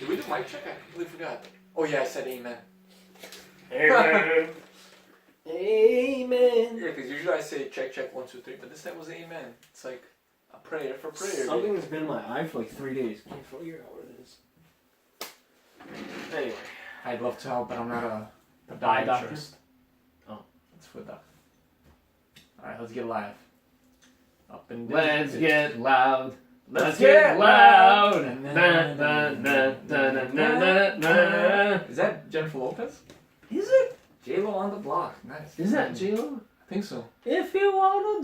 Did we do mic check? I completely forgot. Oh yeah, I said amen. Amen. Amen. Yeah, because usually I say check, check, 1, 2, 3, but this time was amen. It's like a prayer for prayer. Something has been in my eye for like 3 days. Can't figure out what it is. Anyway. I'd love to help, but I'm not a Eye doctor? podiatrist. Oh. That's for doctor. Alright, let's get live. Up and down. Let's get loud. Let's get loud. Is that Jennifer Lopez? Is it? J-Lo on the block. Nice. Is that J-Lo? I think so. If you wanna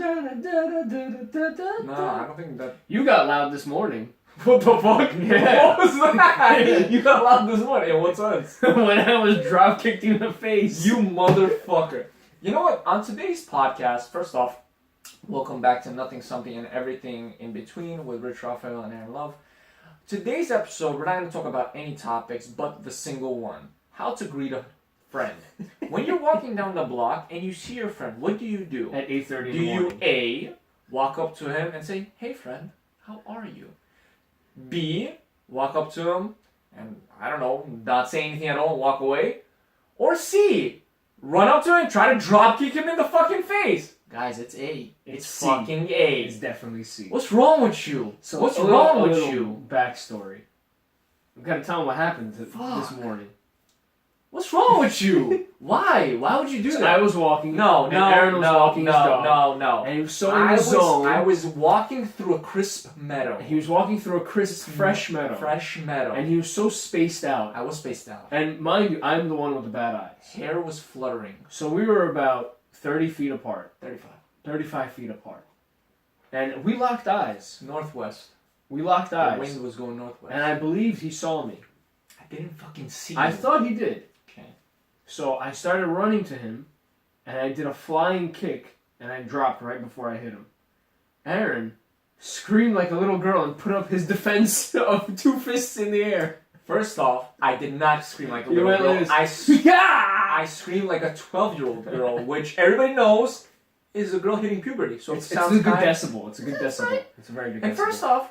No, I don't think that. You got loud this morning. What the fuck? Yeah. What was that? You got loud this morning. In what sense? When I was drop kicked you in the face. You motherfucker. You know what? On today's podcast, first off, welcome back to Nothing, Something, and Everything in Between with Rich, Raphael, and Aron Love. Today's episode, we're not going to talk about any topics but the single one. How to greet a friend. When you're walking down the block and you see your friend, what do you do? At 8:30 in the morning. Do you A, walk up to him and say, hey friend, how are you? B, walk up to him and, I don't know, not say anything at all and walk away? Or C, run up to him and try to drop kick him in the fucking face? Guys, it's A. It's C. fucking A. It's definitely C. What's wrong with you? So What's a wrong with little you? Backstory. I'm gonna tell him what happened this Fuck. morning. What's wrong with you? Why? Why would you do So that? I was walking. No, and Aron was walking his dog. no. And he was so in the zone. I was walking through a crisp meadow. He was walking through a crisp, fresh meadow. Fresh meadow. And he was so spaced out. I was spaced out. And mind you, I'm the one with the bad eyes. Hair was fluttering. So we were about 30 feet apart. 35. Feet apart. And we locked eyes. Northwest. We locked The eyes. wind was going northwest. And I believed he saw me. I didn't fucking see I you. thought he did. Okay. So I started running to him, and I did a flying kick, and I dropped right before I hit him. Aron screamed like a little girl and put up his defense of 2 fists in the air. First off, I did not scream like a You little went girl. like this. I screamed like a 12-year-old girl, which everybody knows is a girl hitting puberty. So It's it a sounds good kind. decibel. It's a good decibel. It's a very good decibel. And first off,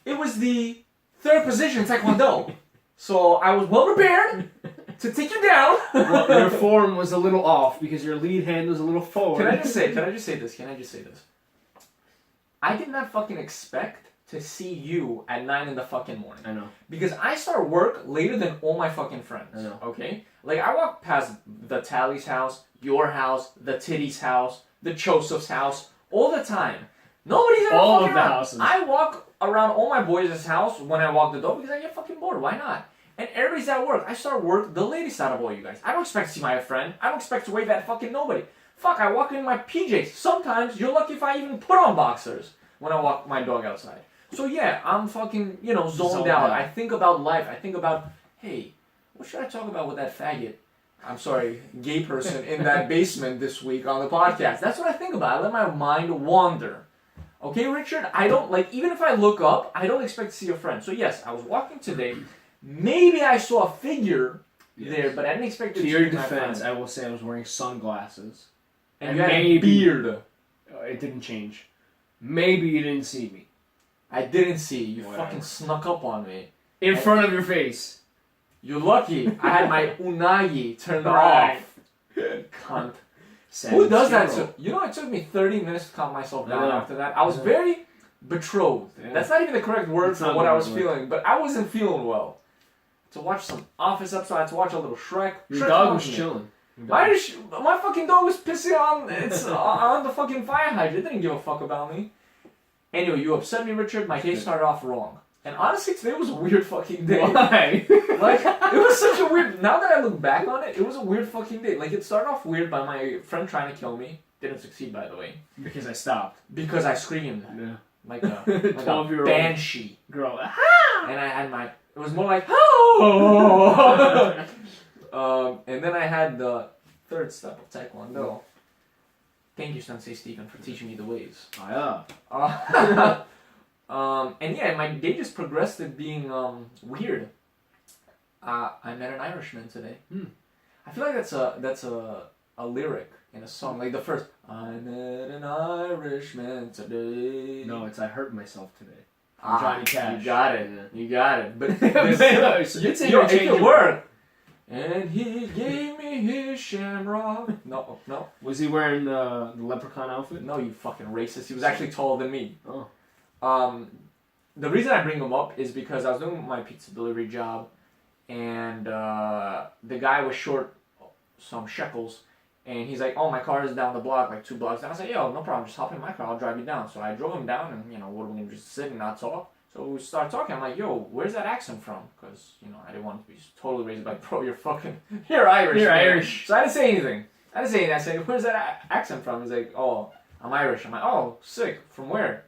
it was the third position in Taekwondo. So I was well prepared to take you down. Well, your form was a little off because your lead hand was a little forward. Can I just say this? I did not fucking expect to see you at 9 in the fucking morning. I know. Because I start work later than all my fucking friends. I know. Okay? Like, I walk past the Tally's house, your house, the Titty's house, the Chosef's house, all the time. Nobody's ever All fucking of the around. houses. I walk around all my boys' house when I walk the dog because I get fucking bored. Why not? And everybody's at work. I start work the latest out of all you guys. I don't expect to see my friend. I don't expect to wave at fucking nobody. Fuck, I walk in my PJs. Sometimes you're lucky if I even put on boxers when I walk my dog outside. So yeah, I'm fucking, zoned out. I think about life. I think about, hey, what should I talk about with that faggot? I'm sorry, gay person in that basement this week on the podcast. That's what I think about. I let my mind wander. Okay, Richard? I don't, even if I look up, I don't expect to see a friend. So yes, I was walking today. Maybe I saw a figure there, but I didn't expect it To to your be my defense, friend. I will say I was wearing sunglasses. And you had a maybe beard. It didn't change. Maybe you didn't see me. I didn't see you. You Whatever. fucking snuck up on me. In front of your face. You're lucky. I had my unagi turned Right. off. Cunt. Who does that? Zero. It took me 30 minutes to calm myself I down know. after that. I was very betrothed. Yeah. That's not even the correct word It's for not what the I right was word. feeling, but I wasn't feeling well. To watch some Office episode, I had to watch a little Shrek. Your Shrek's dog on was me. chilling. My fucking dog was pissing on the fucking fire hydrant. It didn't give a fuck about me. Anyway, you upset me, Richard. My day started off wrong. And honestly, today was a weird fucking day. Why? It was such a weird... Now that I look back on it, it was a weird fucking day. It started off weird by my friend trying to kill me. Didn't succeed, by the way. Because I stopped. Because I screamed. Yeah. Like a 12-year-old banshee. girl. And I had my... It was more like... Oh! And then I had the third step of Taekwondo. Thank you, Sensei Stephen, for teaching me the ways. Oh, yeah. And yeah, my day just progressed to being weird. I met an Irishman today. I feel like that's a lyric in a song, like the first. I met an Irishman today. No, it's I hurt myself today. Johnny Cash. You got it. Yeah. You got it. But So you'd say you're it changing could work. And he gave me his shamrock. No. Was he wearing the leprechaun outfit? No, you fucking racist. He was actually taller than me. Oh. The reason I bring him up is because I was doing my pizza delivery job, and the guy was short some shekels, and he's like, "Oh, my car is down the block, like 2 blocks." And I was like, "Yo, no problem. Just hop in my car. I'll drive you down." So I drove him down, and what are we gonna just sit and not talk? So we start talking. I'm like, "Yo, where's that accent from?" Because I didn't want to be totally raised like, "Bro, you're Irish." You're man. Irish. So I didn't say anything. I said, "Where's that accent from?" He's like, "Oh, I'm Irish." I'm like, "Oh, sick. From where?"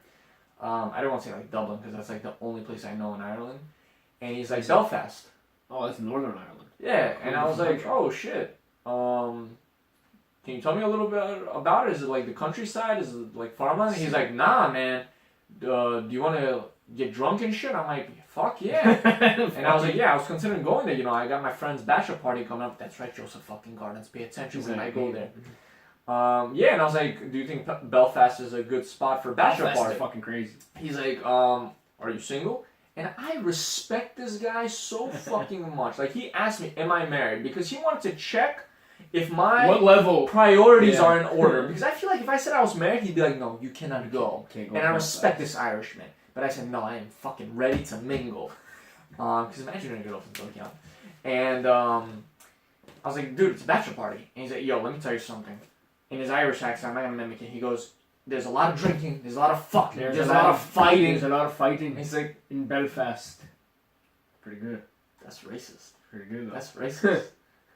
I didn't want to say like Dublin because that's like the only place I know in Ireland. And he's like, Belfast. Oh, that's Northern Ireland. Yeah, and I was like, oh shit. Can you tell me a little bit about it? Is it like the countryside? Is it like farmland? And he's like, nah, man. Do you want to get drunk and shit? I'm like, fuck yeah. And I was like, yeah, I was considering going there. I got my friend's bachelor party coming up. That's right, Chosef fucking Gardens. Pay attention when I go there. Yeah, and I was like, do you think Belfast is a good spot for bachelor Belfast party? is fucking crazy. He's like, are you single? And I respect this guy so fucking much. Like, he asked me, am I married? Because he wanted to check if my what level priorities are in order. Because I feel like if I said I was married, he'd be like, no, you cannot go. Can't go. And I respect this Irishman. But I said, no, I am fucking ready to mingle. Because imagine you're going to get off the count. And I was like, dude, it's a bachelor party. And he's like, yo, let me tell you something. In his Irish accent, I'm not going to mimic it. He goes, there's a lot of drinking, there's a lot of fucking, there's a lot of fighting. There's a lot of fighting. He's like, in Belfast. Pretty good. That's racist. Pretty good though. That's racist.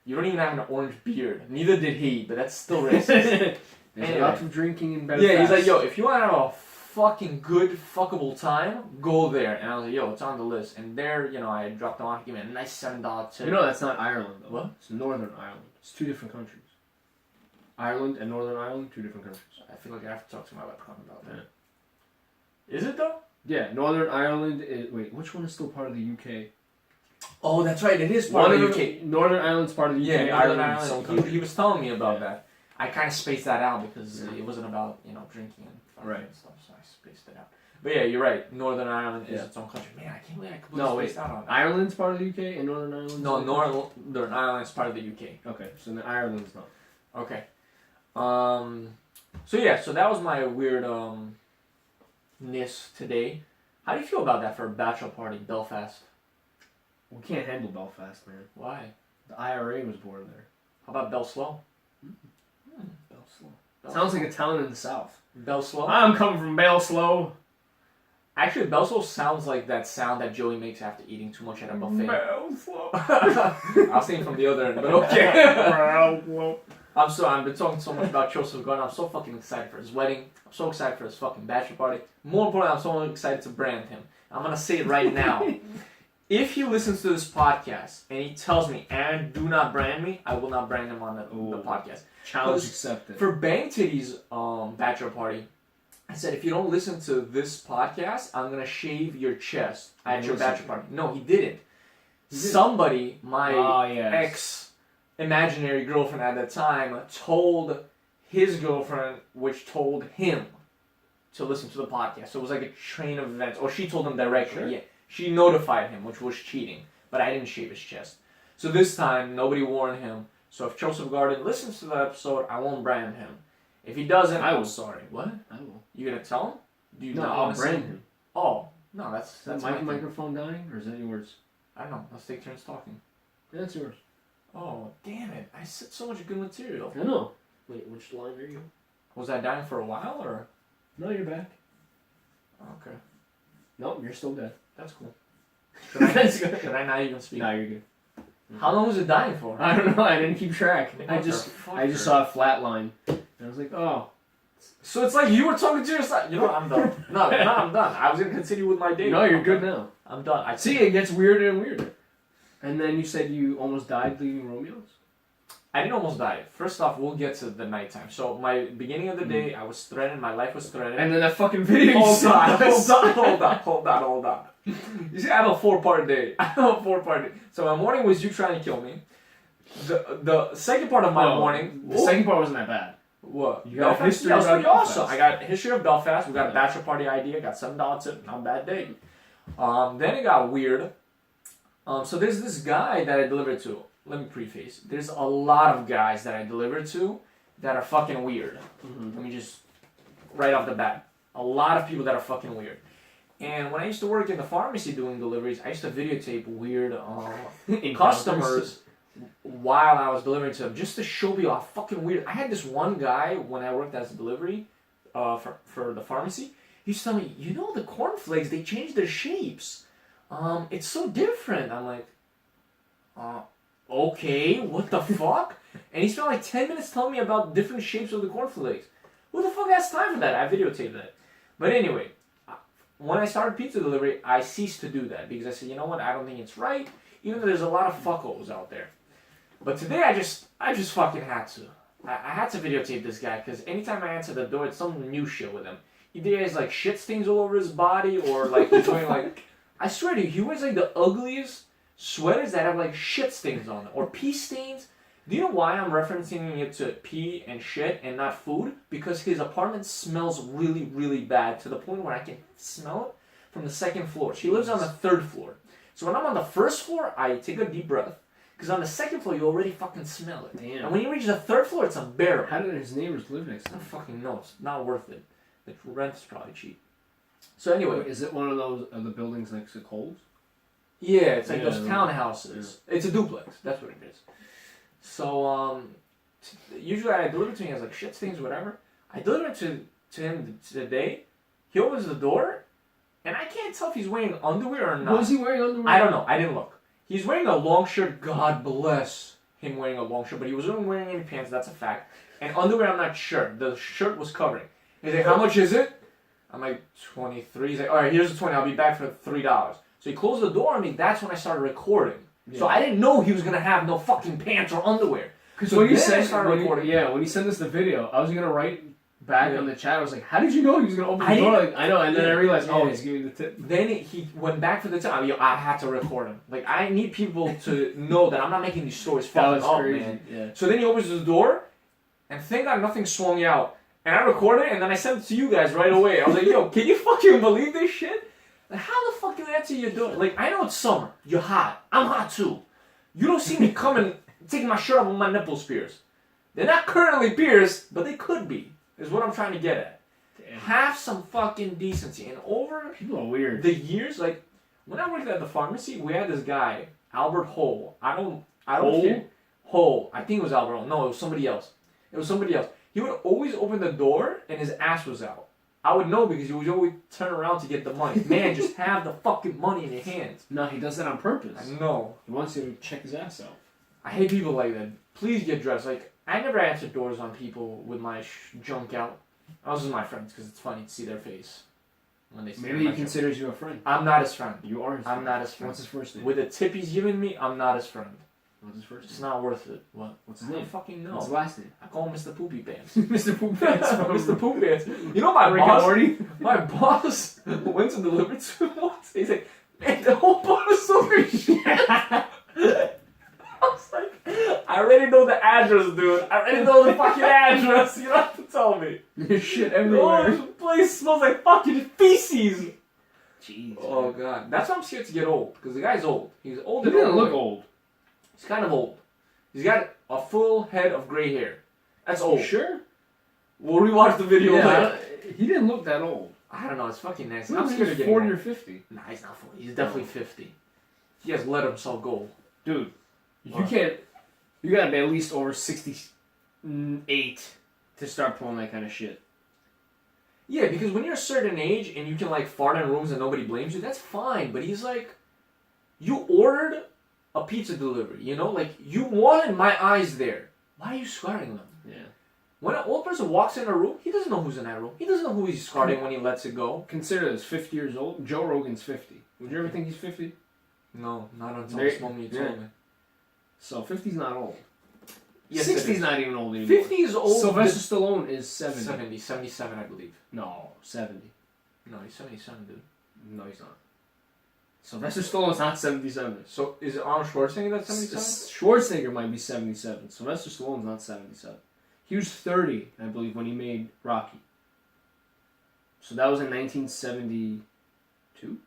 You don't even have an orange beard. Neither did he, but that's still racist. There's Anyway. a lot of drinking in Belfast. Yeah, he's like, yo, if you want to have a fucking good fuckable time, go there. And I was like, yo, it's on the list. And there, I dropped him off, he gave me a nice $7 tip. That's not Ireland though. What? It's Northern Ireland. It's 2 different countries. Ireland and Northern Ireland, 2 different countries. I feel like I have to talk to my leprechaun about that. Yeah. Is it though? Yeah, Northern Ireland is... Wait, which one is still part of the UK? Oh, that's right, it is part of the UK. Northern Ireland's part of the UK. Yeah, Ireland. He was telling me about that. I kind of spaced that out because it wasn't about, drinking and stuff, so I spaced it out. But yeah, you're right. Northern Ireland is its own country. Man, I can't believe I completely spaced out on that. Ireland's part of the UK and Northern Ireland? No, Northern Ireland is part of the UK. Okay, so then Ireland's not. Okay. So that was my weird ness today. How do you feel about that for a bachelor party, Belfast? We can't handle Belfast, man. Why? The IRA was born there. How about Belslow? Belslow. Sounds like a town in the south. Belslow? I'm coming from Belslow. Actually, Belslow sounds like that sound that Joey makes after eating too much at a buffet. Belslow. I was thinking from the other end, but okay. Belslow. I've been talking so much about Chosef Gordon. I'm so fucking excited for his wedding. I'm so excited for his fucking bachelor party. More importantly, I'm so excited to brand him. I'm gonna say it right now. If he listens to this podcast and he tells me, "And do not brand me," I will not brand him on the podcast. Challenge accepted. For Bang Titty's bachelor party, I said, if you don't listen to this podcast, I'm gonna shave your chest at your bachelor party. No, he didn't. Somebody, my ex imaginary girlfriend at that time, told his girlfriend, which told him to listen to the podcast. So it was like a train of events. Or she told him directly. Sure. Yeah. She notified him, which was cheating. But I didn't shave his chest. So this time, nobody warned him. So if Chosef Garden listens to the episode, I won't brand him. If he doesn't, I'm sorry. What? I will. You gonna tell him? Do you no, not I'll brand him. Oh, no, that's my microphone dying, or is that yours? I don't know. Let's take turns talking. Yeah, that's yours. Oh, damn it. I said so much good material. I know. Wait, which line are you? Was I dying for a while, or? No, you're back. Okay. Nope, you're still dead. That's cool. Should I not even speak? No, you're good. How long was it dying for? I don't know. I didn't keep track. I just saw a flat line. And I was like, oh. So it's like you were talking to yourself. You know what? I'm done. No, I'm done. I was going to continue with my day. No, you're good now. I'm done. See, it gets weirder and weirder. And then you said you almost died leaving Romeo's? I didn't almost die. First off, we'll get to the nighttime. So my beginning of the day, I was threatened. My life was threatened. And then that fucking video Hold on. You see, I have a 4-part day. So my morning was you trying to kill me. The second part of my morning... The second part wasn't that bad. What? You got history of Belfast. Awesome. I got history of Belfast. We got a bachelor party idea. Got $7 tip. Not a bad day. Then it got weird. So there's this guy that I delivered to. Let me preface. There's a lot of guys that I deliver to that are fucking weird. Mm-hmm. Let me just, right off the bat. A lot of people that are fucking weird. And when I used to work in the pharmacy doing deliveries, I used to videotape weird customers while I was delivering to them, just to show people how fucking weird. I had this one guy when I worked as a delivery for the pharmacy. He used to tell me, you know, the cornflakes, they changed their shapes. It's so different. I'm like, okay, what the fuck? And he spent like 10 minutes telling me about different shapes of the cornflakes. Who the fuck has time for that? I videotaped that. But anyway, when I started pizza delivery, I ceased to do that because I said, you know what, I don't think it's right, even though there's a lot of fuckos out there. But today I just fucking had to. I had to videotape this guy because anytime I answer the door, it's some new shit with him. Either he has like shit stains all over his body or like he's wearing like, I swear to you, he wears like the ugliest sweaters that have like shit stains on them or pee stains. Do you know why I'm referencing it to pee and shit and not food? Because his apartment smells really, really bad to the point where I can smell it from the second floor. She lives on the third floor. So when I'm on the first floor, I take a deep breath. Because on the second floor, you already fucking smell it. Damn. And when you reach the third floor, it's unbearable. How did his neighbors live next to I don't him? fucking know. It's not worth it. The rent is probably cheap. So anyway. Wait, is it one of those of the buildings next to Coles? Yeah, it's like Yeah, those townhouses. Yeah. It's a duplex. That's what it is. So, usually I deliver to him as like shit stains or whatever. I deliver to him today. He opens the door, and I can't tell if he's wearing underwear or not. Was he wearing underwear? I don't know. I didn't look. He's wearing a long shirt. God bless him wearing a long shirt. But he wasn't wearing any pants. That's a fact. And underwear, I'm not sure. The shirt was covering. He's like, how much is it? I'm like, 23. He's like, all right, here's the 20. I'll be back for $3. So he closed the door on me. That's when I started recording. Yeah. So I didn't know he was going to have no fucking pants or underwear. So when he sent when he sent us the video, I was going to write back on the chat. I was like, how did you know he was going to open the door? Like, I know. And then I realized, he's giving me the tip. Then he went back for the time. I had to record him. Like, I need people to know that I'm not making these stories fucking up, crazy. Man. Yeah. So then he opens the door, and thank God nothing swung out. And I recorded it, and then I sent it to you guys right away. I was like, yo, can you fucking believe this shit? Like, how the fuck you answer your door? Like, I know it's summer. You're hot. I'm hot too. You don't see me coming, taking my shirt off with my nipples pierced. They're not currently pierced, but they could be, is what I'm trying to get at. Damn. Have some fucking decency. And over people are weird. The years, like, when I worked at the pharmacy, we had this guy, Albert Hole. I don't care. Hole. I think it was Albert Hole. No, it was somebody else. He would always open the door and his ass was out. I would know because he would always turn around to get the money. Man, just have the fucking money in your hands. No, he does that on purpose. I know. He wants you to check his ass out. I hate people like that. Please get dressed. Like, I never answered doors on people with my junk out. I was with my friends because it's funny to see their face when they see Maybe he considers you a friend. I'm not his friend. You are his friend. I'm not his friend. What's his first name? With the tip he's giving me, I'm not his friend. What's his first name? It's not worth it. What? What's his name? I don't fucking know. What's his last name? I call him Mr. Poopy Pants. Mr. Poopy Pants. Mr. Poopy Pants. You know my boss went to deliver to him once. He's like, man, the whole bar is so shit. I was like, I already know the address, dude. I already know the fucking address. You don't have to tell me. There's shit everywhere. Oh, this place smells like fucking feces. Jeez. Oh, God. That's why I'm scared to get old. Because the guy's old. He's old. He doesn't look old. He's kind of old. He's got a full head of gray hair. That's old. Sure? We'll rewatch the video later. He didn't look that old. I don't know. It's fucking nasty. I'm scared of getting 40 or 50. Nah, he's not 40. He's definitely 50. He has let himself go. Dude, you can't... You gotta be at least over 68 to start pulling that kind of shit. Yeah, because when you're a certain age and you can, like, fart in rooms and nobody blames you, that's fine. But he's like... You ordered a pizza delivery, you know? Like, you wanted my eyes there. Why are you scarring them? Yeah. When an old person walks in a room, he doesn't know who's in that room. He doesn't know who he's scarring when he lets it go. Consider this, 50 years old. Joe Rogan's 50. Would you ever think he's 50? No, not until this moment you told me. So 50's not old. Yes, 60's not even old anymore. 50 is old. Sylvester Stallone is 70. 70, 77, I believe. No, 70. No, he's 77, dude. No, he's not. Sylvester Stallone's not 77. So is it Arnold Schwarzenegger that's 77? Schwarzenegger might be 77. Sylvester Stallone's not 77. He was 30, I believe, when he made Rocky. So that was in 1972?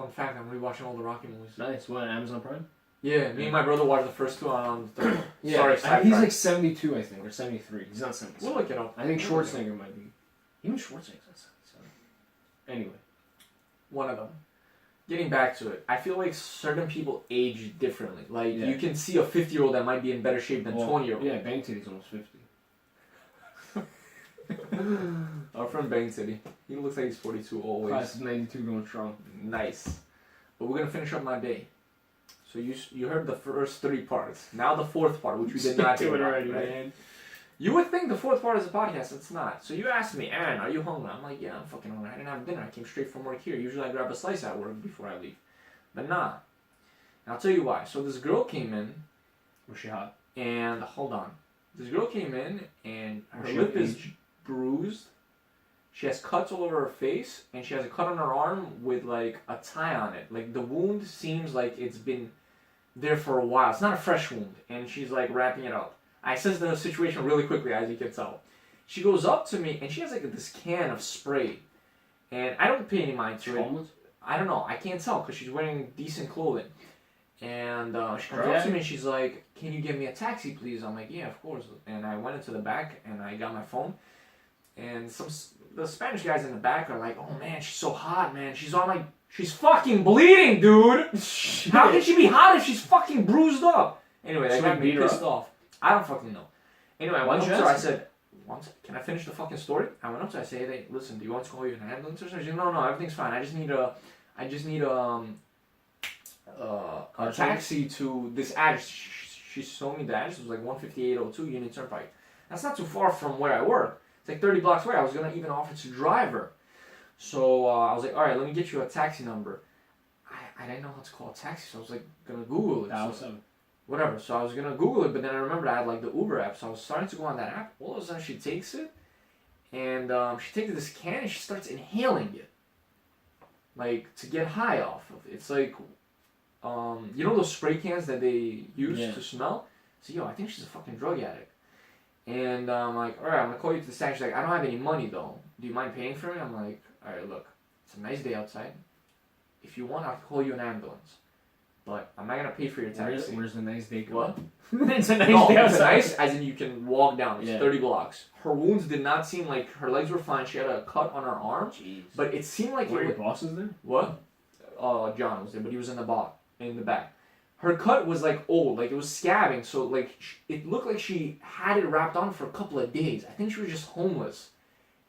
Fun fact, I'm rewatching all the Rocky movies. Nice. What, Amazon Prime? Yeah, me and my brother watched the first two on the third. Yeah, Sorry, he's sidetrack. like 72, I think, or 73. He's not 77. We'll look it up. I think Schwarzenegger might be. Even Schwarzenegger's not 77. Anyway. One of them. Getting back to it, I feel like certain people age differently. Like, Yeah. you can see a 50-year-old that might be in better shape than 20-year-old. Yeah, Bang Titty's almost 50. Our friend Bang City. He looks like he's 42 always. Class of 92 going strong. Nice. But we're going to finish up my day. So you heard the first 3 parts. Now the 4th part, which we did not do it hear about, already, right? man. You would think the 4th part is a podcast. It's not. So you asked me, Aron, are you hungry? I'm like, yeah, I'm fucking hungry. I didn't have dinner. I came straight from work here. Usually I grab a slice at work before I leave. But nah. And I'll tell you why. So this girl came in. Was she hot? And hold on. This girl came in and her Was she lip of is age? bruised. She has cuts all over her face. And she has a cut on her arm with like a tie on it. Like the wound seems like it's been there for a while. It's not a fresh wound. And she's like wrapping it up. I assess the situation really quickly, as you can tell. She goes up to me, and she has like this can of spray. And I don't pay any mind to it. Homeless? I don't know. I can't tell because she's wearing decent clothing. And she comes up to me and she's like, can you get me a taxi, please? I'm like, yeah, of course. And I went into the back, and I got my phone. And the Spanish guys in the back are like, oh, man, she's so hot, man. She's on like, she's fucking bleeding, dude. How can she be hot if she's fucking bruised up? Anyway, that got me pissed off. I don't fucking know. Anyway, I went up to her, I said, can I finish the fucking story? I went up to her, I said, hey, listen, do you want to call you an ambulance or something? She said, no, everything's fine. I just need a taxi to this address. She showed me the address. It was like 15802 Union Turnpike. That's not too far from where I work. It's like 30 blocks away. I was going to even offer to drive her. So I was like, all right, let me get you a taxi number. I didn't know how to call a taxi, so I was like, going to Google it. So, whatever. So I was going to Google it, but then I remembered I had like the Uber app. So I was starting to go on that app. All of a sudden she takes it, and she takes this can and she starts inhaling it. Like, to get high off of it. It's like, you know those spray cans that they use to smell? So, yo, I think she's a fucking drug addict. And I'm like, alright, I'm going to call you to the stand. She's like, I don't have any money though. Do you mind paying for me? I'm like, alright, look, it's a nice day outside. If you want, I'll call you an ambulance. But I'm not going to pay for your taxi. Where's the nice day? What? It's a nice No, day it's outside. nice as in you can walk down. It's 30 blocks. Her wounds did not seem like, her legs were fine. She had a cut on her arm. Jeez. But it seemed like Were your bosses there? What? John was there, but he was in the back. Her cut was like old, like it was scabbing, so like it looked like she had it wrapped on for a couple of days. I think she was just homeless,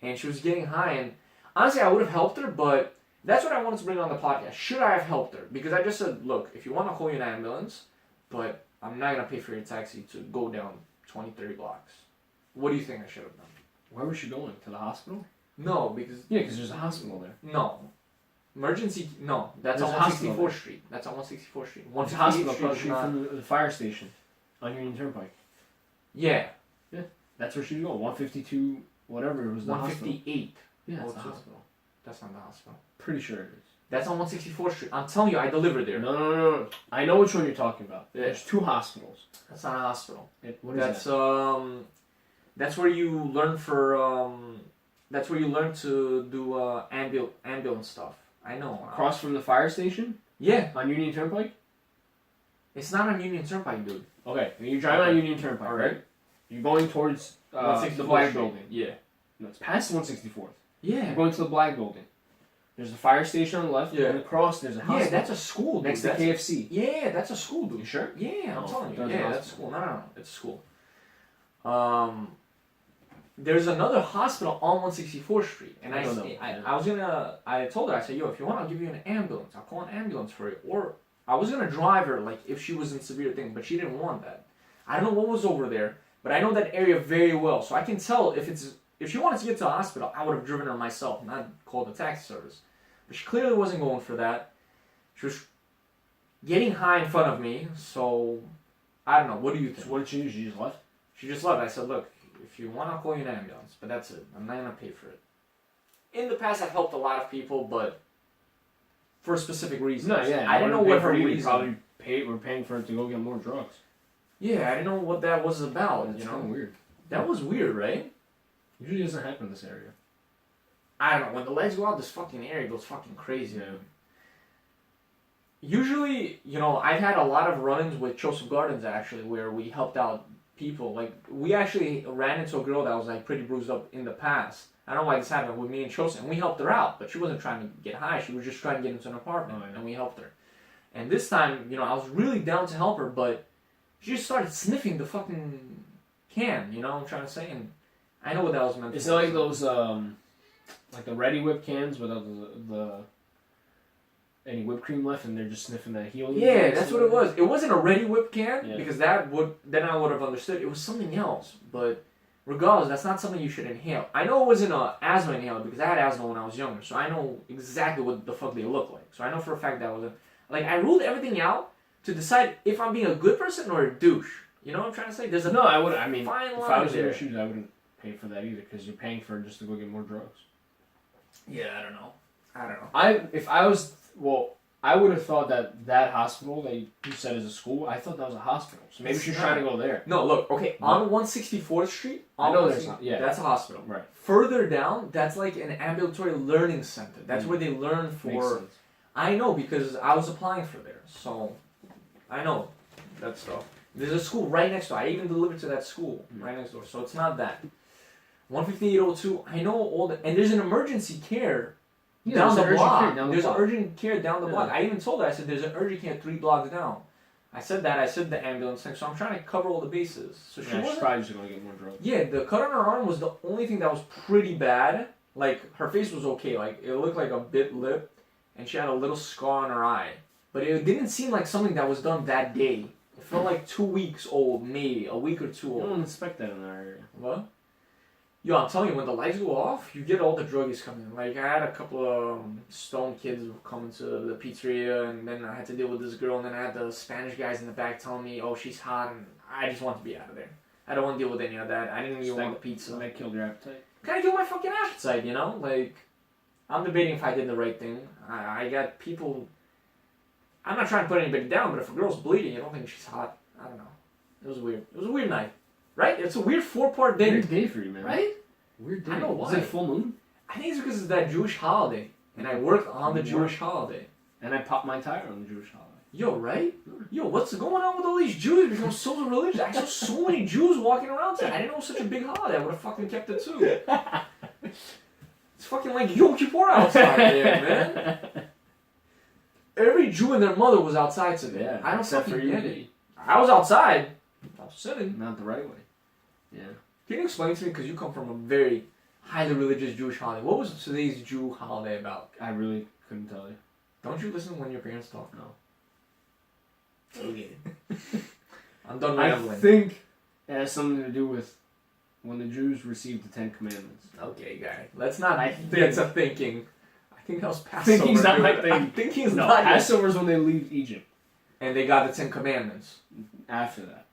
and she was getting high. And honestly, I would have helped her, but that's what I wanted to bring on the podcast. Should I have helped her? Because I just said, look, if you want to call you an ambulance, but I'm not gonna pay for your taxi to go down 20, 30 blocks. What do you think I should have done? Where was she going? To the hospital? No, because because there's a hospital there. No. Emergency, no, that's There's on a hospital 164th Street. That's on 164th Street. There's a hospital 158th across the Street street from the fire station on Union Turnpike. Yeah. That's where she's going. 152, whatever it was. The hospital. 158. Yeah, Oh, it's the it's hospital. That's not the hospital. Pretty sure it is. That's on 164th Street. I'm telling you, I delivered there. No. I know which one you're talking about. Yeah. There's 2 hospitals. That's not a hospital. What is That's that? That's where you learn that's where you learn to do ambulance stuff. I know. Across from the fire station? Yeah. On Union Turnpike? It's not on Union Turnpike, dude. Okay, you're driving on Union Turnpike, right? You're going towards the Black Building. Yeah. No, it's past 164th. Yeah. You're going to the Black Building. There's a fire station on the left, Yeah. and across there's a hospital. Yeah, that's a school, dude. next to KFC. Yeah, that's a school, dude. You sure? Yeah, I'm Oh, telling you. that's Yeah, a that's a school. No, it's a school. There's another hospital on 164th Street, and I told her, I said, yo, if you want, I'll give you an ambulance. I'll call an ambulance for you. Or I was gonna drive her, like if she was in severe thing, but she didn't want that. I don't know what was over there, but I know that area very well, so I can tell if she wanted to get to the hospital, I would have driven her myself, not called the taxi service. But she clearly wasn't going for that. She was getting high in front of me, so I don't know. What do you think? So what did she do? She just left? She just left. I said, look, if you want, I'll call you an ambulance, but that's it. I'm not going to pay for it. In the past, I've helped a lot of people, but for specific reasons. No, yeah. I didn't know what her reason. reason. Probably we're paying for her to go get more drugs. Yeah, I didn't know what that was about, That's you know? kind of weird. That was weird, right? Usually doesn't happen in this area. I don't know. When the legs go out, this fucking area goes fucking crazy. Yeah. Usually, I've had a lot of run-ins with Chosef Gardens actually, where we helped out people. Like, we actually ran into a girl that was like pretty bruised up in the past. I don't know why this happened with me and Chosef, and we helped her out, but she wasn't trying to get high. She was just trying to get into an apartment, and we helped her. And this time, I was really down to help her, but she just started sniffing the fucking can. You know what I'm trying to say? And I know what that was meant. Is it like those like the Ready Whip cans without the any whipped cream left, and they're just sniffing that heel? Yeah, that's what it was. It wasn't a Ready Whip can because then I would have understood. It was something else, but regardless, that's not something you should inhale. I know it wasn't an asthma inhaler because I had asthma when I was younger, so I know exactly what the fuck they look like. So I know for a fact that was I ruled everything out to decide if I'm being a good person or a douche. You know what I'm trying to say? There's a no, I would. I mean, fine line if I was in there. your shoes, I wouldn't pay for that either because you're paying for it just to go get more drugs. Yeah, I don't know. I would have thought that hospital that you said is a school. I thought that was a hospital, so maybe she's trying to go there. No, look, okay, on 164th Street, I know there's not. Yeah, that's a hospital. Right. Further down, that's like an ambulatory learning center. That's where they learn for. I know because I was applying for there, so I know that stuff. There's a school right next door. I even delivered to that school right next door, so it's not that. 15802. I know all the, and there's an emergency care. Down the block. There's an urgent care down the block. I even told her, I said, there's an urgent care 3 blocks down. I said that. I said the ambulance thing. So I'm trying to cover all the bases. So she's probably just going to get more drugs. Yeah, the cut on her arm was the only thing that was pretty bad. Like, her face was okay. Like, it looked like a bit lip. And she had a little scar on her eye. But it didn't seem like something that was done that day. It felt like 2 weeks old, maybe. A week or 2 old. You don't expect that in our area. What? Yo, I'm telling you, when the lights go off, you get all the druggies coming. Like, I had a couple of stone kids coming to the pizzeria, and then I had to deal with this girl, and then I had the Spanish guys in the back telling me, oh, she's hot, and I just want to be out of there. I don't want to deal with any of that. I didn't even want the pizza. That killed your appetite? Kind of killed my fucking appetite, you know? Like, I'm debating if I did the right thing. I got people... I'm not trying to put anybody down, but if a girl's bleeding, you don't think she's hot. I don't know. It was weird. It was a weird night. Right? It's a weird 4-part day. Weird day for you, man. Right? Weird day. I know why. Is it full moon? I think it's because it's that Jewish holiday. And I work on the Jewish holiday. And I popped my tire on the Jewish holiday. Yo, right? Yo, what's going on with all these Jews becoming so religious? I saw so many Jews walking around today. I didn't know it was such a big holiday. I would have fucking kept it too. It's fucking like Yom Kippur outside there, man. Every Jew and their mother was outside today. Yeah, I don't except fucking for you. get it. I was outside. I was sitting. Not the right way. Yeah. Can you explain to me, because you come from a very highly religious Jewish holiday, what was today's Jew holiday about? I really couldn't tell you. Don't you listen when your parents talk? No. Okay. I'm done rambling. I think it has something to do with when the Jews received the 10 Commandments. Okay, guy. Let's not think- get to thinking. I think that was Passover. Thinking's not my dude. thing. Thinking's No, not Passover's when they leave Egypt. And they got the 10 Commandments. After that.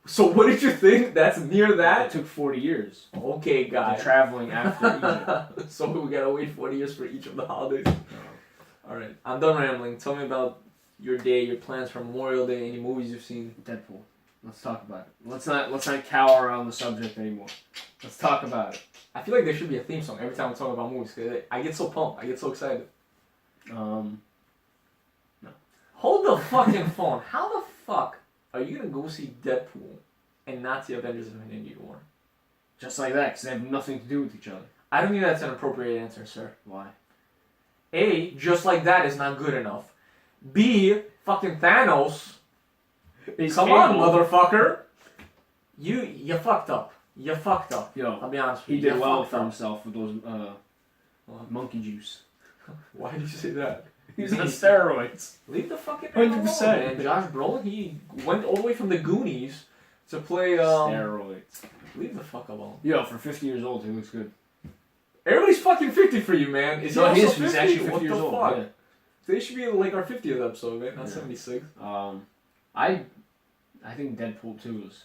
So what did you think? That's near It that? took 40 years. Okay, guy. They're traveling after Egypt. So we gotta wait 40 years for each of the holidays. Alright, I'm done rambling. Tell me about your day, your plans for Memorial Day, any movies you've seen. Deadpool. Let's talk about it. Let's not cower around the subject anymore. Let's talk about it. I feel like there should be a theme song every time we talk about movies, because I get so pumped. I get so excited. No. Hold the fucking phone. How the fuck are you gonna go see Deadpool and not see Avengers Infinity War? Just like that, because they have nothing to do with each other. I don't think that's an appropriate answer, sir. Why? A, just like that is not good enough. B, fucking Thanos. Come on, motherfucker. You fucked up. You fucked up. Yo, I'll be honest with he you. did well for up. himself with those monkey juice. Why did you say that? He's on steroids. Leave the fucking man alone, 100%. man. Josh Brolin, he went all the way from the Goonies to play Steroids. Leave the fuck alone. Yo, for 50 years old, he looks good. Everybody's fucking 50 for you, man. Is he also 50? He's actually 50 what years the old. fuck? Yeah. They should be like our 50th episode, man, not 76. I think Deadpool 2 is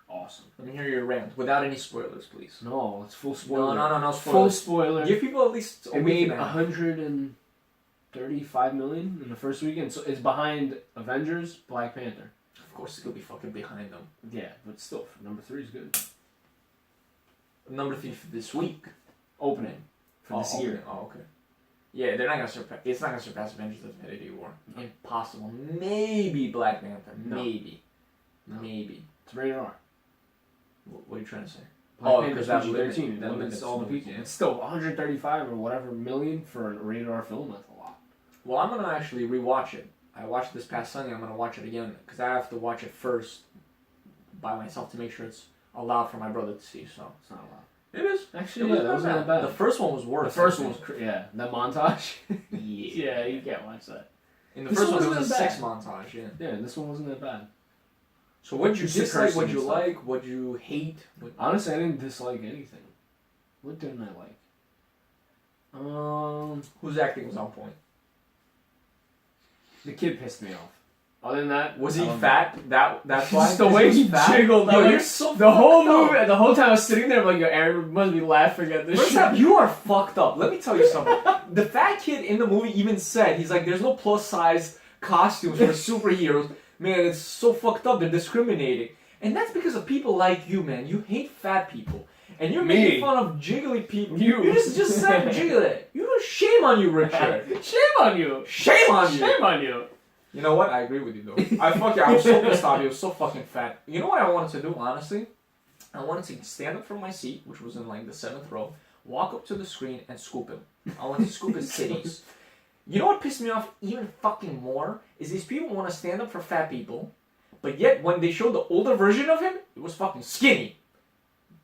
awesome. Let me hear your rant without any spoilers, please. No, it's full spoiler. No spoilers. Full spoiler. Give people at least a It week made and a half. 135 million in the first weekend, so it's behind Avengers, Black Panther. Of course, it'll be fucking behind them. Yeah, but still, number 3 is good. Number 3 for this week. Opening for this year. Oh, okay. Yeah, they're not gonna surpass. It's not gonna surpass Avengers: Infinity War. Impossible. Maybe Black Panther. No. Maybe. No. Maybe. It's rated R. What are you trying to say? Black because Panther's that PG-13. That limits all the people. Yeah. It's still 135 or whatever million for a rated R film. That's a lot. Well, I'm gonna actually rewatch it. I watched it this past Sunday. I'm gonna watch it again because I have to watch it first by myself to make sure it's allowed for my brother to see. So It's not a lot. it is. Actually, It yeah, that wasn't that bad. The first one was worse. The first one was, yeah, that montage. Yeah. Yeah, you can't watch that. In the This first one, it wasn't was a that sex montage. Yeah. Yeah, this one wasn't that bad. So what you Just the dislike, cursing what you and stuff. like, what you hate. Honestly, I didn't dislike anything. What didn't I like? Whose acting was on point? The kid pissed me off. Other than that, Was I he loved fat? That's why. Just the way he jiggled. Yo, I'm you're like, so the whole fucked up. movie, the whole time I was sitting there, I'm like, yo, Aaron must be laughing at this First shit. off, you are fucked up. Let me tell you something. The fat kid in the movie even said, he's like, there's no plus size costumes for superheroes. Man, it's so fucked up. They're discriminating. And that's because of people like you, man. You hate fat people. And you're Me. making fun of jiggly people. You. You just said jiggly. Shame on you, Richard. Shame on you. Shame on you. Shame on you. You know what? I agree with you, though. I was so pissed off. He was so fucking fat. You know what I wanted to do, honestly? I wanted to stand up from my seat, which was in like the 7th row, walk up to the screen and scoop him. I wanted to scoop his titties. You know what pissed me off even fucking more? Is these people want to stand up for fat people, but yet when they showed the older version of him, it was fucking skinny.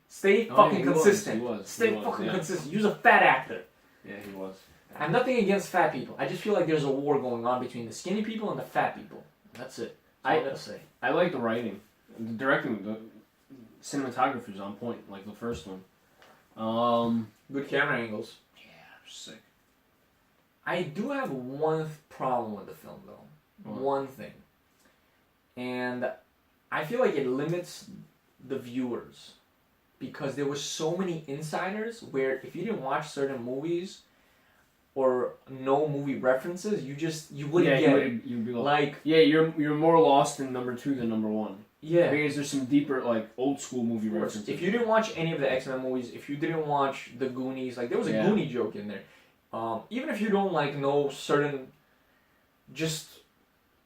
Stay fucking consistent. Stay fucking consistent. He was a fat actor. Yeah, he was. I have nothing against fat people. I just feel like there's a war going on between the skinny people and the fat people. That's it. That's all I gotta say. I like the writing. The directing, the cinematography is on point, like the first one. Good camera angles. Yeah, sick. I do have one problem with the film, though. What? One thing. And I feel like it limits the viewers. Because there was so many insiders where if you didn't watch certain movies or no movie references, you wouldn't get it. You'd be Like, yeah, you're more lost in number 2 than number 1. yeah. Because there's some deeper, like, old school movie Of course. references. If you didn't watch any of the X-Men movies, if you didn't watch the Goonies, like there was a Goonie joke in there. Even if you don't like know certain just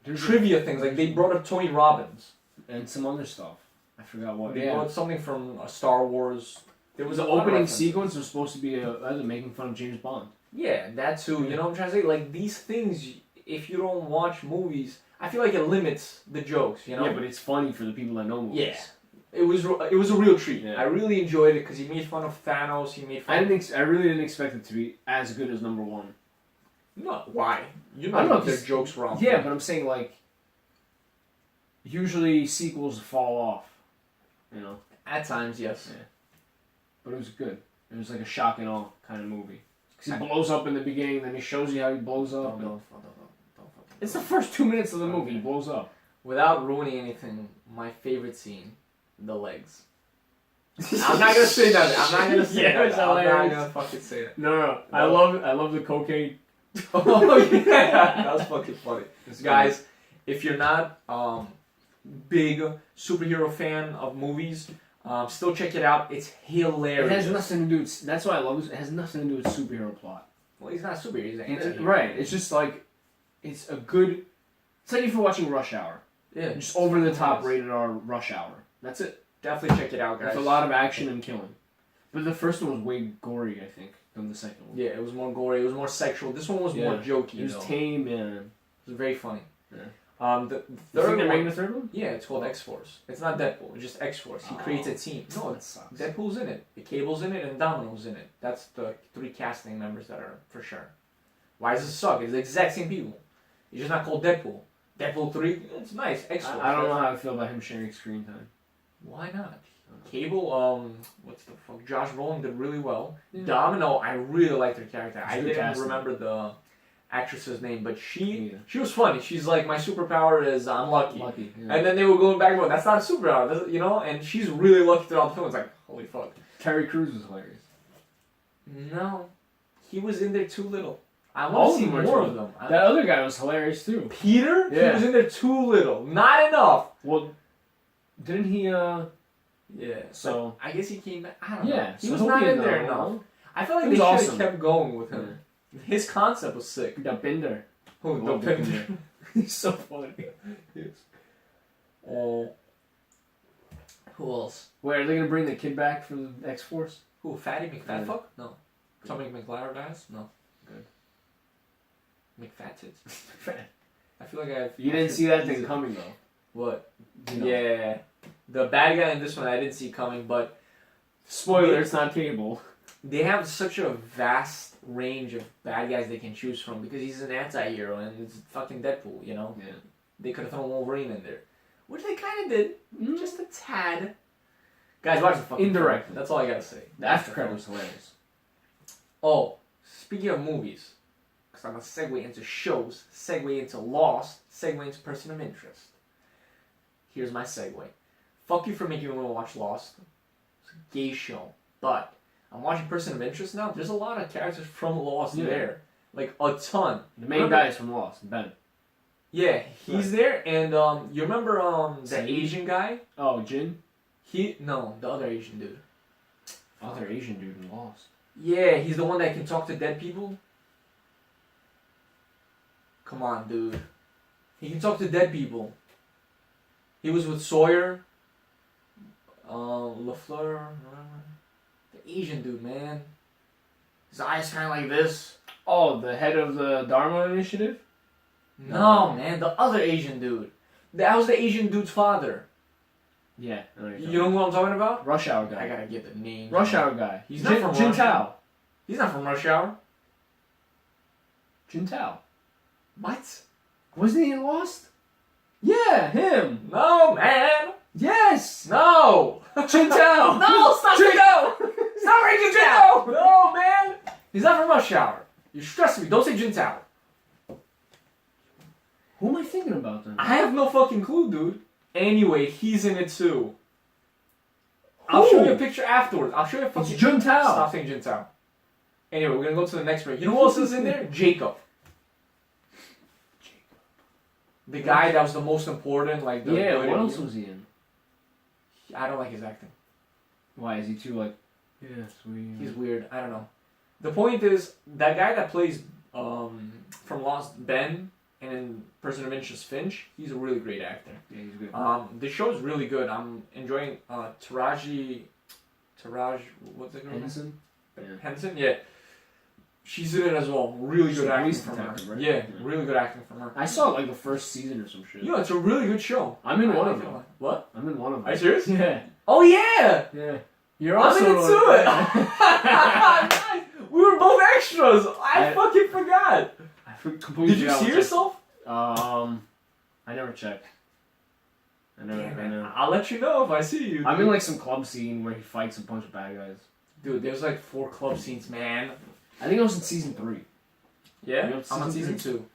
there's trivia things, like they brought up Tony Robbins. and some other stuff. I forgot what. They brought something from Star Wars. There was the a lot of opening references. sequence was supposed to be either making fun of James Bond. Yeah, that too. You know what I'm trying to say? Like these things, if you don't watch movies, I feel like it limits the jokes. You know? Yeah, but it's funny for the people that know movies. Yeah. It was a real treat. Yeah. I really enjoyed it because he made fun of Thanos. He made fun. I really didn't expect it to be as good as number 1. No, why? You I don't know, their 'cause- jokes wrong. Yeah, but I'm saying like. Usually sequels fall off, you know. At times, yes. Yeah. But it was good. It was like a shock and awe kind of movie. Because he blows up in the beginning, then he shows you how he blows up. Don't. It's the first 2 minutes of the movie. He blows up. Without ruining anything, my favorite scene, the legs. I'm not gonna say that. I'm not gonna say Yeah, that. it's I'm not hilarious. gonna fucking say that. No. I love the cocaine. Oh yeah, that was fucking funny. It's Guys, if you're not big superhero fan of movies, still check it out. It's hilarious. It has nothing to do with. That's why I love this. It has nothing to do with superhero plot. Well, he's not a superhero. He's an anti-hero. Right. It's just like, it's a good. It's like if you're watching Rush Hour. Yeah. Just over the top rated R Rush Hour. That's it. Definitely check it out, guys. There's a lot of action and killing. But the first one was way gory, I think, than the second one. Yeah, it was more gory. It was more sexual. This one was more jokey. It was though. tame, yeah. It was very funny. Yeah. The You third think they're one, making a third one? yeah, it's called X-Force. It's not Deadpool. It's just X-Force. He creates a team. No, that sucks. Deadpool's in it. The Cable's in it, and Domino's in it. That's the 3 casting members that are for sure. Why does it suck? It's the exact same people. It's just not called Deadpool. Deadpool 3, it's nice. X-Force. I don't know how I feel about him sharing screen time. Why not? Cable, what's the fuck? Josh Brolin did really well. Yeah. Domino, I really liked her character. It's I good didn't casting. remember the actress's name, but Yeah. she was funny. She's like, my superpower is I'm lucky. Lucky. Yeah. And then they were going back and forth. That's not a superpower, you know? And she's really lucky throughout the film. It's like, holy fuck. Terry Crews was hilarious. No. He was in there too little. I All want of to see them were more too of them. That other guy was hilarious too. Peter? He Yeah. was in there too little. Not enough. Well, didn't he, Yeah. So- I guess he came back. I don't know. yeah. He so was he'll not be in there the- enough. I feel like He they was should have awesome. kept going with him. His concept was sick. Dopinder. Who? Love Dopinder. He's so funny. Yes. Who else? Wait, are they gonna bring the kid back from the X-Force? Who? Fatty McFatfuck? Yeah. No. Tommy McLaren dies? No. Good. McFat I feel like I've... You didn't see that thing coming though. What? You know. Yeah. The bad guy in this one I didn't see coming, but... Spoiler, it's not cable. They have such a vast range of bad guys they can choose from because he's an anti-hero and it's fucking Deadpool, you know? Yeah. They could have thrown Wolverine in there. Which they kind of did. Mm. Just a tad. Guys, watch the fucking Indirectly. film. That's all I gotta say. The after credit was hilarious. Oh, speaking of movies, because I'm gonna segue into shows, segue into Lost, segue into Person of Interest. Here's my segue. Fuck you for making me want to watch Lost. It's a gay show. But I'm watching Person of Interest now. There's a lot of characters from Lost there. Like, a ton. The main guy is from Lost, Ben. Yeah, he's there, and you remember the Saeed? Asian guy? Oh, Jin? No, the other Asian dude. Other Asian dude in Lost. Yeah, he's the one that can talk to dead people. Come on, dude. He can talk to dead people. He was with Sawyer. LaFleur, whatever. The Asian dude, man. His eyes kind of like this. Oh, the head of the Dharma Initiative? No, man, the other Asian dude. That was the Asian dude's father. Yeah. I know You know who I'm talking about? Rush Hour guy. I gotta get the name. Rush Hour guy. He's not from Jin Rush Tao. Hour. He's not from Rush Hour. Jin Tao. What? Wasn't he in Lost? Yeah, him. No, man. Yes. No. Jin Tao. No, stop Jin it. Tao. Stop saying Jin Tao. No, man. He's not from Rush Hour. You're stressing me. Don't say Jin Tao. Who am I thinking about then? I have no fucking clue, dude. Anyway, he's in it too. I'll show you a picture afterwards. I'll show you a fucking... It's Jin Tao. Stop saying Jin Tao. Anyway, we're gonna go to the next break. You know who else is in there? Jacob. The guy that was the most important, like the... Yeah, the- what else was he in? I don't like his acting. Why, is he too like... Yeah, sweet. He's weird. I don't know. The point is, that guy that plays from Lost, Ben, and in Person of Interest, Finch, he's a really great actor. Yeah, he's good. The show's really good. I'm enjoying Taraj, what's it called? Henson? Yeah. Henson, yeah. She's in it as well. Really She's good a acting police from her. detective, right? Yeah, Yeah. really good acting from her. I saw like the first season or some shit. You know, it's a really good show. I'm in I one like of it a them. lot. What? I'm in one of them. Are you serious? Yeah. Oh yeah! Yeah. You're I'm also in it too! Nice. We were both extras! I fucking forgot! completely Did you forgot see what yourself? I never checked. I Damn, know. I'll let you know if I see you. I'm dude. in like some club scene where he fights a bunch of bad guys. Dude, there's like 4 club scenes, man. I think I was in season 3. Yeah? You know, I'm on season season 2.